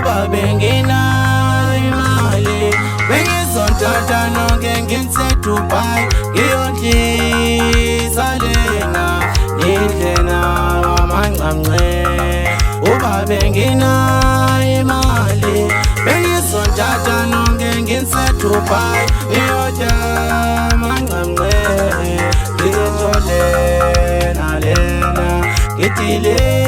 uba bengenayo imali bengizothatha nonke ngimse Dubai ngiyodlisa lena indlela wamancamnce uba bengenayo imali bengizothatha nonke ngimse Dubai ngiyodla amancamnce ngizolena lena ngithi lena